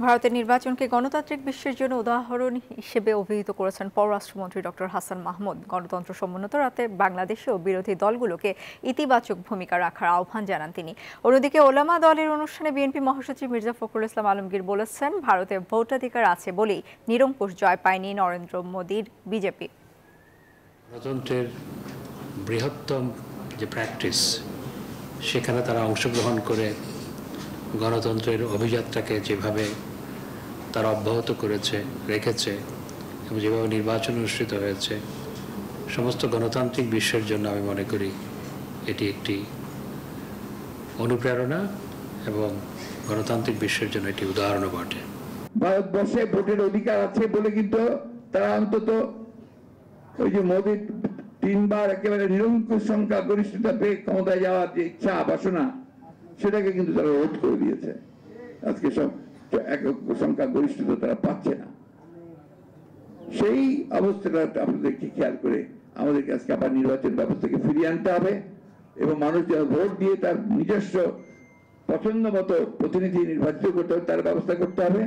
ভারতের নির্বাচনকে গণতান্ত্রিক বিশ্বের জন্য উদাহরণ হিসেবে অভিহিত করেছেন পররাষ্ট্রমন্ত্রী ডক্টর হাসান মাহমুদ। গণতন্ত্র সমুন্নত রাতে বাংলাদেশেও বিরোধী দলগুলোকে ইতিবাচক ভূমিকা রাখার আহ্বান জানান তিনি। অন্যদিকে ওলামা দলের অনুষ্ঠানে বিএনপি মহাসচিব মির্জা ফখরুল ইসলাম আলমগীর বলেছেন, ভারতে ভোটাধিকার আছে বলেই নিরঙ্কুশ জয় পায়নি নরেন্দ্র মোদীর বিজেপি। গণতন্ত্রের বৃহত্তম যে প্র্যাকটিস, সেখানে তারা অংশগ্রহণ করে গণতন্ত্রের অভিযাত্রাকে যেভাবে তারা অব্যাহত রেখেছে এবং যেভাবে নির্বাচন অনুষ্ঠিত হয়েছে, সমস্ত গণতান্ত্রিক বিশ্বের জন্য আমি মনে করি এটি একটি অনুপ্রেরণা এবং গণতান্ত্রিক বিশ্বের জন্য এটি উদাহরণও বটে। ভারতবর্ষে ভোটের অধিকার আছে বলে কিন্তু তারা অন্তত ওই যে মোদীর 3 বার একেবারে নিরঙ্কুশ সংখ্যা গরিষ্ঠতা পেয়ে ক্ষমতায় যাওয়ার যে ইচ্ছা বাসনা, সেটাকে কিন্তু তারা রোধ করে দিয়েছে। আজকে সব একক সংখ্যা গরিষ্ঠতা তারা পাচ্ছে না। সেই অবস্থাটা আপনাদেরকে খেয়াল করে আমাদেরকে আজকে আবার নির্বাচন ব্যবস্থাকে ফিরিয়ে আনতে হবে এবং মানুষ যারা ভোট দিয়ে তার নিজস্ব পছন্দ মতো প্রতিনিধি নির্বাচিত করতে হবে, তার ব্যবস্থা করতে হবে।